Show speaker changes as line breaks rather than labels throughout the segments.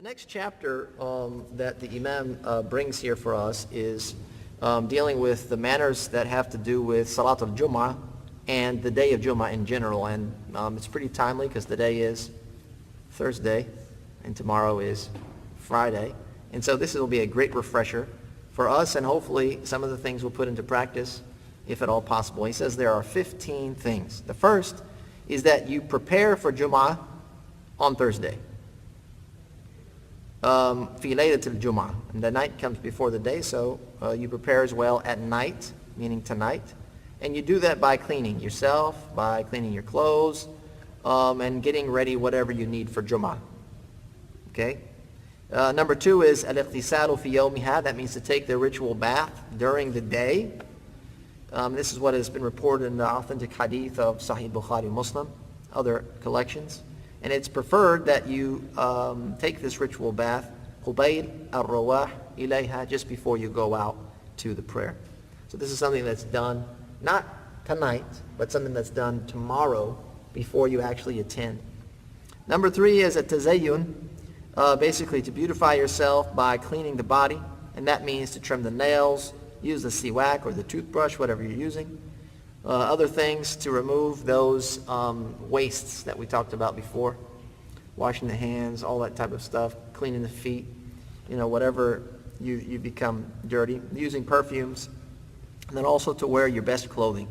next chapter that the Imam brings here for us is dealing with the manners that have to do with Salat al-Jum'ah and the day of Jum'ah in general. And it's pretty timely because the day is Thursday and tomorrow is Friday. And so this will be a great refresher for us, and hopefully some of the things we'll put into practice if at all possible. He says there are 15 things. The first is that you prepare for Jum'ah on Thursday. في ليلة الجمعة, and the night comes before the day, so you prepare as well at night, meaning tonight, and you do that by cleaning yourself, by cleaning your clothes, and getting ready whatever you need for Jum'ah. Okay. Number two is al-iqtisalu fi yawmiha. That means to take the ritual bath during the day. This is what has been reported in the authentic hadith of Sahih Bukhari Muslim, other collections. And it's preferred that you take this ritual bath, qubayl al-rawah ilayha, just before you go out to the prayer. So this is something that's done not tonight, but something that's done tomorrow before you actually attend. Number three is a tazayyun, basically to beautify yourself by cleaning the body, and that means to trim the nails, use the siwak or the toothbrush, whatever you're using. Other things to remove those wastes that we talked about before, washing the hands, all that type of stuff, cleaning the feet, whatever you become dirty, using perfumes, and then also to wear your best clothing.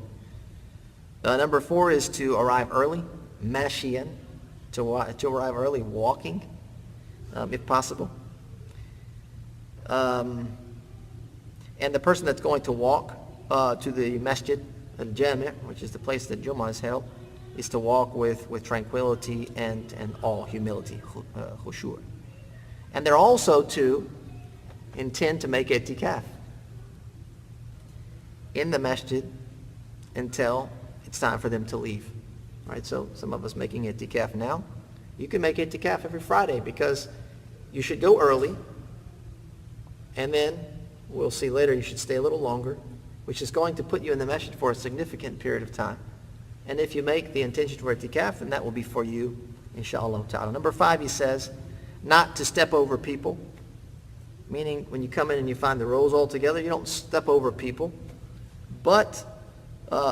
Number four is to arrive early, mashiyan, to arrive early, walking, if possible. And the person that's going to walk to the masjid, al-Jami', which is the place that Jum'ah is held, is to walk with tranquility and awe, humility, khushu'. And they're also to intend to make i'tikaf in the masjid until it's time for them to leave. Right? So some of us making i'tikaf now. You can make i'tikaf every Friday because you should go early, and then we'll see later you should stay a little longer, which is going to put you in the masjid for a significant period of time. And if you make the intention for i'tikaf, then that will be for you, inshallah ta'ala. Number five, he says, not to step over people, meaning when you come in and you find the rows all together, you don't step over people, but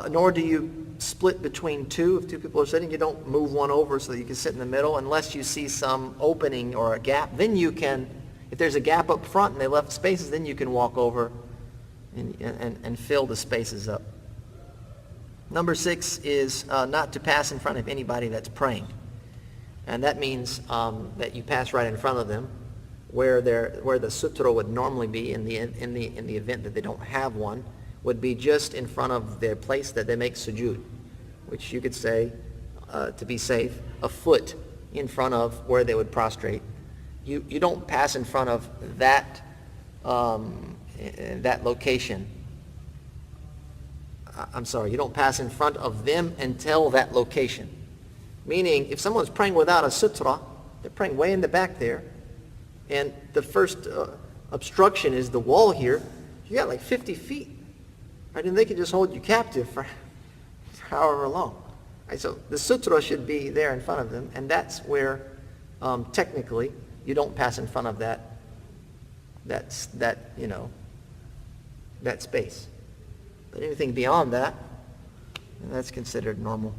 nor do you split between two. If two people are sitting, you don't move one over so that you can sit in the middle unless you see some opening or a gap. Then you can, if there's a gap up front and they left spaces, then you can walk over and fill the spaces up. Number six is not to pass in front of anybody that's praying, and that means that you pass right in front of them, where the sutra would normally be in the event that they don't have one, would be just in front of their place that they make sujood, which you could say, to be safe, a foot in front of where they would prostrate. You don't pass in front of that location. I'm sorry, you don't pass in front of them until that location. Meaning, if someone's praying without a sutra, they're praying way in the back there, and the first obstruction is the wall here, you got like 50 feet. Right? And they can just hold you captive for however long. Right? So the sutra should be there in front of them, and that's where technically you don't pass in front of that space. But anything beyond that, that's considered normal.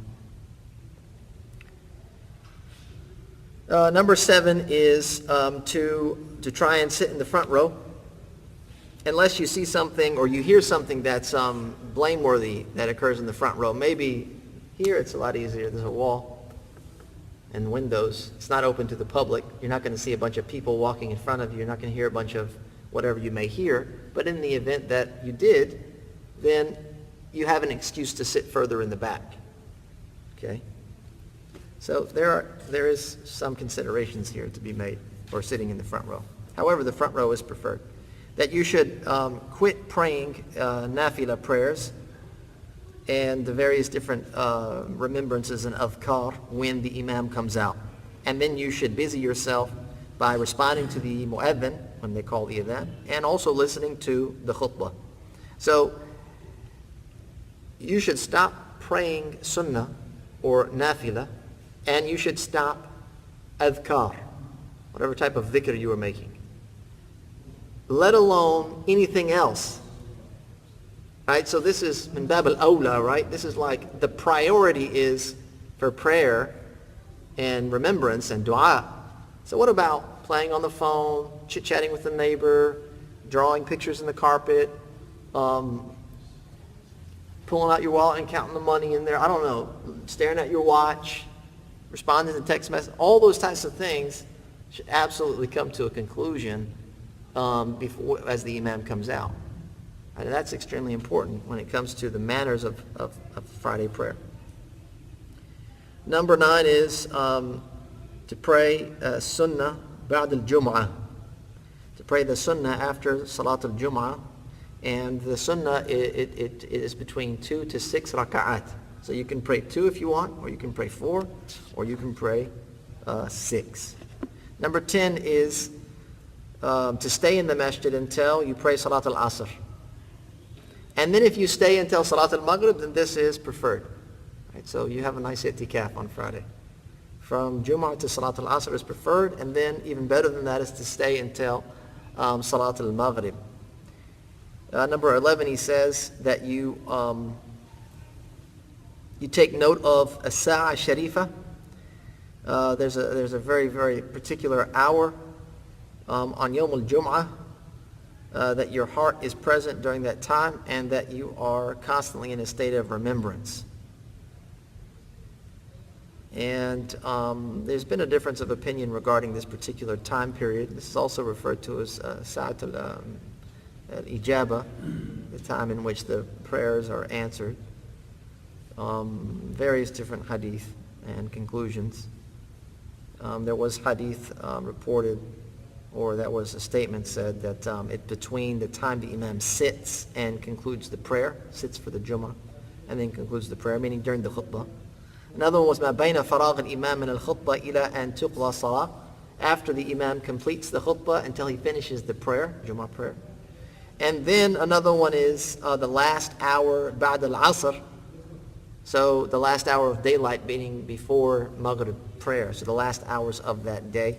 Number seven is to try and sit in the front row, unless you see something or you hear something that's blameworthy that occurs in the front row. Maybe here it's a lot easier. There's a wall and windows. It's not open to the public. You're not going to see a bunch of people walking in front of you. You're not going to hear a bunch of whatever you may hear. But in the event that you did, then you have an excuse to sit further in the back. Okay? So there is some considerations here to be made for sitting in the front row. However, the front row is preferred. That you should quit praying nafila prayers and the various different remembrances and adhkar when the imam comes out. And then you should busy yourself by responding to the mu'adhin when they call the adhan, and also listening to the khutbah. So you should stop praying sunnah or nafila, and you should stop adhkar. whatever type of dhikr you were making, let alone anything else. Right? So this is min bab al-awla, right? This is like the priority is for prayer and remembrance and dua. So what about playing on the phone, chit-chatting with the neighbor, drawing pictures in the carpet, pulling out your wallet and counting the money in there, I don't know, staring at your watch, responding to text messages, all those types of things should absolutely come to a conclusion before, as the imam comes out. And that's extremely important when it comes to the manners of Friday prayer. Number 9 is to pray sunnah ba'd al-jum'ah. To pray the sunnah after Salat al-Jum'ah. And the sunnah, it is between 2 to 6 raka'at. So you can pray 2 if you want, or you can pray 4, or you can pray 6. Number 10 is to stay in the masjid until you pray Salat al-Asr. And then if you stay until Salat al-Maghrib, then this is preferred. Right? So you have a nice i'tikaf on Friday. From Jum'ah to Salat al-Asr is preferred, and then even better than that is to stay until Salat al-Maghrib. Number 11, he says that you take note of a sa'a sharifa. There's a very, very particular hour on Yawm al-Jum'ah that your heart is present during that time and that you are constantly in a state of remembrance. And there's been a difference of opinion regarding this particular time period. This is also referred to as Sa'at al-Ijaba, the time in which the prayers are answered. Various different hadith and conclusions. There was hadith reported, or that was a statement said that it between the time the imam sits and concludes the prayer, sits for the Jummah, and then concludes the prayer, meaning during the khutbah. Another one was ما بين فراغ الإمام من الخطبة إلى أن تقضى صلاة, after the imam completes the khutbah until he finishes the prayer, Jummah prayer. And then another one is the last hour بعد العصر, so the last hour of daylight, meaning before Maghrib prayer, so the last hours of that day.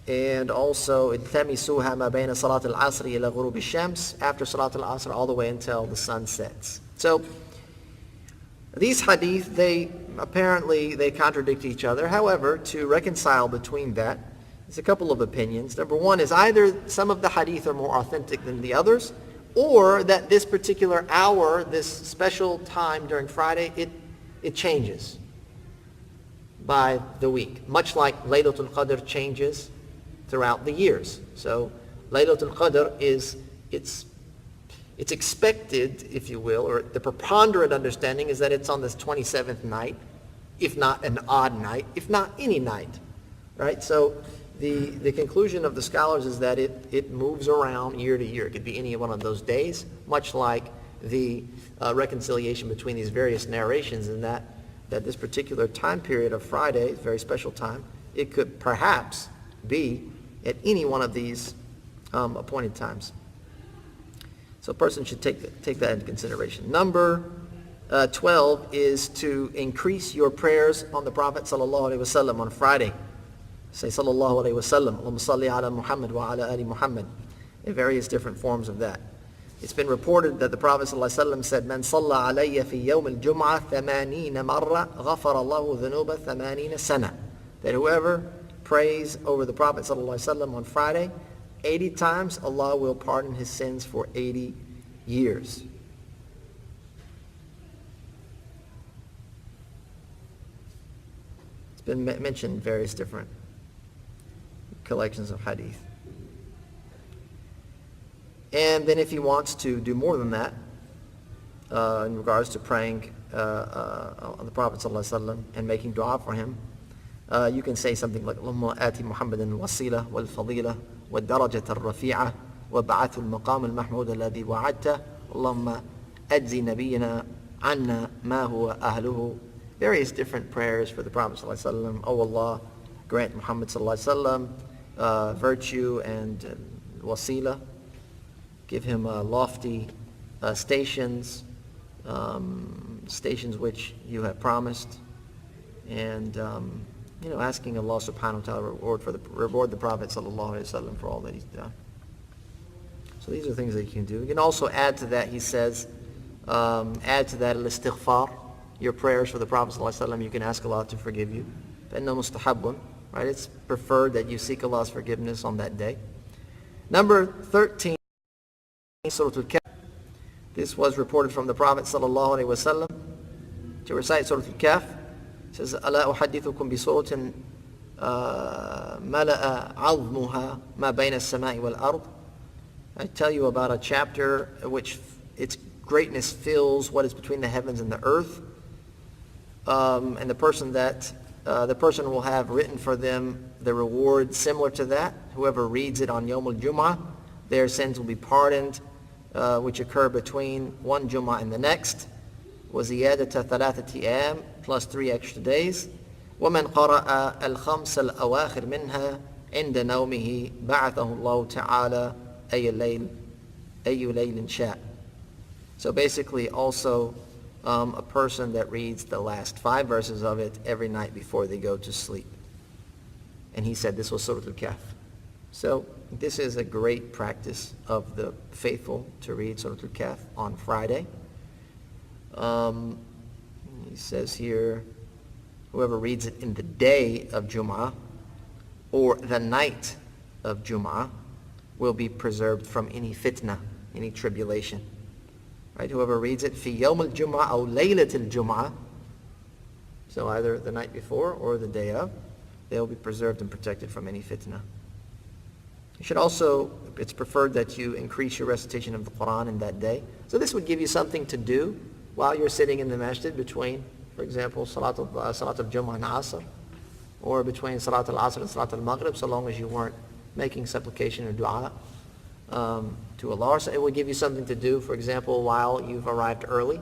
And also التمسوها ما بين صلاة العصر إلى غروب الشمس, after Salat al-Asr all the way until the sun sets. So these hadith, they contradict each other. However, to reconcile between that, there's a couple of opinions. Number one is either some of the hadith are more authentic than the others, or that this particular hour, this special time during Friday, it changes by the week, much like Laylatul Qadr changes throughout the years. So Laylatul Qadr is, it's expected, if you will, or the preponderant understanding is that it's on this 27th night, if not an odd night, if not any night, right? So the conclusion of the scholars is that it moves around year to year. It could be any one of those days, much like the reconciliation between these various narrations, in that this particular time period of Friday, very special time, it could perhaps be at any one of these appointed times. So a person should take that into consideration. Number 12 is to increase your prayers on the Prophet ﷺ on Friday. Say sallallahu alayhi wa sallam, Allahumma salli ala Muhammad wa ala ali Muhammad, in various different forms of that. It's been reported that the Prophet ﷺ said, Man salla alayya fi yawm al-jum'ah 80 marra, ghafara Allahu dhunuba 80 sana. That whoever prays over the Prophet ﷺ on Friday 80 times, Allah will pardon his sins for 80 years. It's been mentioned in various different collections of hadith. And then if he wants to do more than that, in regards to praying on the Prophet ﷺ and making dua for him, you can say something like Allahumma ati Muhammadan al-wasila wal-fadila wal-darajat al-rafi'ah وابعث المقام المحمود الذي وعدته اللهم أجزي نبينا عنا ما هو أهله. Various different prayers for the Prophet ﷺ. Oh Allah, grant Muhammad ﷺ virtue and wasila. Give him lofty stations, stations which you have promised, and asking Allah subhanahu wa ta'ala reward the Prophet sallallahu alaihi wasallam for all that he's done. So these are things that you can do. You can also add to that, he says, add to that al-istighfar, your prayers for the Prophet sallallahu alaihi wasallam. You can ask Allah to forgive you. فَإِنَّهُ مُسْتَحَبٌ, right? It's preferred that you seek Allah's forgiveness on that day. Number 13, Surah Al-Kahf. This was reported from the Prophet sallallahu alaihi wasallam to recite Surah Al-Kahf. It says, أَلَا أُحَدِّثُكُمْ بِسُورَةٍ مَلَأَ عَظْمُهَا مَا بَيْنَ السَّمَاءِ وَالْأَرْضِ. I tell you about a chapter which its greatness fills what is between the heavens and the earth. And the person will have written for them the reward similar to that. Whoever reads it on Yawm al-Jum'ah, their sins will be pardoned, which occur between one Jum'ah and the next. وَزِيَادَةَ ثَلَاثَةِ أَيَامٍ, plus 3 extra days. وَمَنْ قَرَأَ الْخَمْسَ الْأَوَاخِرِ مِنْهَا عِنْدَ نَوْمِهِ بَعَثَهُ اللَّهُ تَعَالَى أَيُّ لَيْلٍ شَاءَ. So basically also a person that reads the last 5 verses of it every night before they go to sleep. And he said this was Surah Al-Kahf. So this is a great practice of the faithful to read Surah Al-Kahf on Friday. He says here, whoever reads it in the day of Jum'ah or the night of Jum'ah will be preserved from any fitna, any tribulation. Right? Whoever reads it fi yawm al-Jum'ah or laylat al-Jum'ah, so either the night before or the day of, they will be preserved and protected from any fitna. You should also, it's preferred that you increase your recitation of the Quran in that day. So this would give you something to do while you're sitting in the masjid between, for example, Salat al-Jum'ah and Asr, or between Salat al-Asr and Salat al-Maghrib, so long as you weren't making supplication or dua to Allah. So it will give you something to do, for example, while you've arrived early.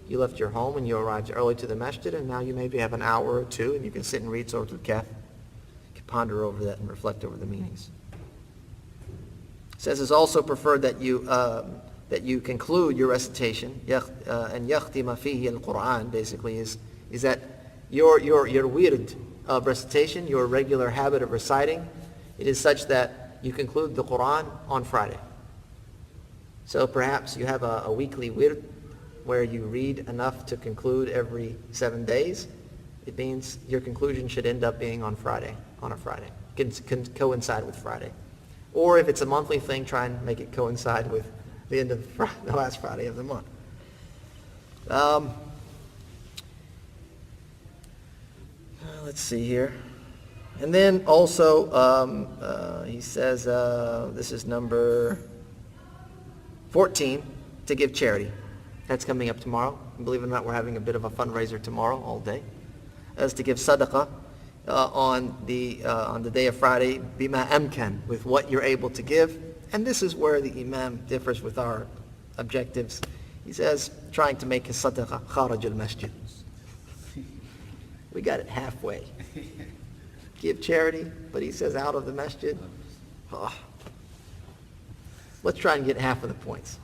You left your home and you arrived early to the masjid, and now you maybe have an hour or two, and you can sit and read Surah Al-Kahf. You can ponder over that and reflect over the meanings. It says it's also preferred that you conclude your recitation, and yakhtima fihi al-Qur'an, basically is that your wird of recitation, your regular habit of reciting, it is such that you conclude the Qur'an on Friday. So perhaps you have a weekly wird where you read enough to conclude every 7 days. It means your conclusion should end up being on a Friday. Can coincide with Friday. Or if it's a monthly thing, try and make it coincide with the end of the last Friday of the month. Let's see here. And then also, he says, this is number 14, to give charity. That's coming up tomorrow. Believe it or not, we're having a bit of a fundraiser tomorrow all day. As to give sadaqah on the day of Friday, bima amkan, with what you're able to give. And this is where the Imam differs with our objectives. He says, trying to make his sadaqah kharaj al-masjid. We got it halfway. Give charity, but he says out of the masjid. Oh. Let's try and get half of the points.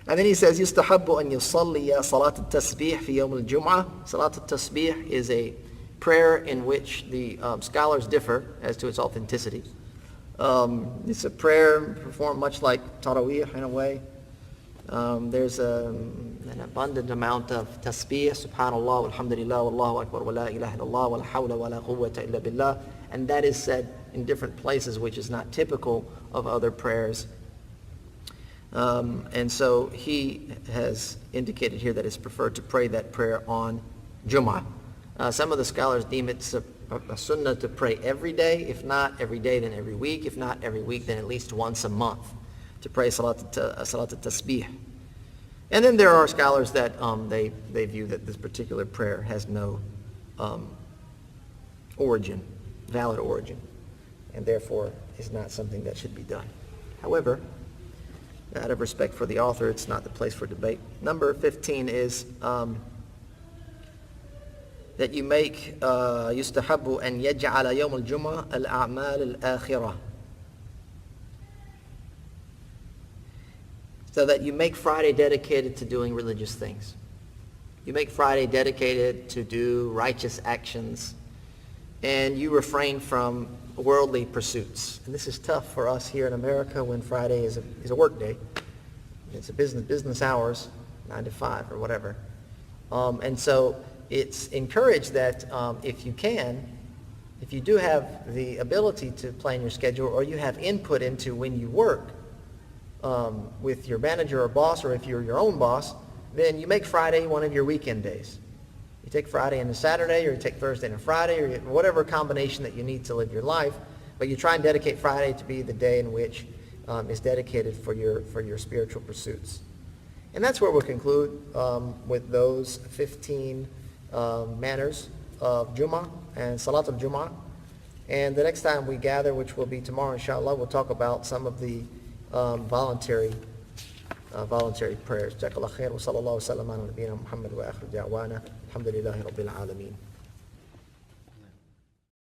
And then he says, يُسْتَحَبُّ أَنْ يُصَلِّيَ صَلَاةَ التَّسْبِيحِ فِي يَوْمِ الْجُمْعَةِ. Salat al-Tasbih is a prayer in which the scholars differ as to its authenticity. It's a prayer performed much like Taraweeh in a way. There's an abundant amount of tasbih, subhanallah, alhamdulillah, wallahu akbar, wa la ilaha illallah, wa la hawla wa la quwwata illa billah. And that is said in different places, which is not typical of other prayers. And so he has indicated here that it's preferred to pray that prayer on Jum'ah. Some of the scholars deem it a sunnah to pray every day. If not every day, then every week. If not every week, then at least once a month to pray Salat al-Tasbih. And then there are scholars that they view that this particular prayer has no valid origin, and therefore is not something that should be done. However, out of respect for the author, it's not the place for debate. Number 15 is that you make يُسْتَحَبُّ أَنْ يَجْعَلَ يَوْمَ الْجُمْعَةِ الْأَعْمَالِ الْآخِرَةِ. So that you make Friday dedicated to doing religious things. You make Friday dedicated to do righteous actions, and you refrain from worldly pursuits. And this is tough for us here in America when Friday is a work day. It's a business hours, 9 to 5 or whatever. And so it's encouraged that if you can, if you do have the ability to plan your schedule, or you have input into when you work with your manager or boss, or if you're your own boss, then you make Friday one of your weekend days. You take Friday and a Saturday, or you take Thursday and a Friday, or whatever combination that you need to live your life, but you try and dedicate Friday to be the day in which is dedicated for your spiritual pursuits. And that's where we'll conclude with those 15 manners of Jummah and Salat al-Jummah. And the next time we gather, which will be tomorrow, inshallah, we'll talk about some of the voluntary prayers. Jazakallah khair wa sallallahu wa sallam ala nabiyyina Muhammad wa akhir da'wana alhamdulillahi rabbil alameen.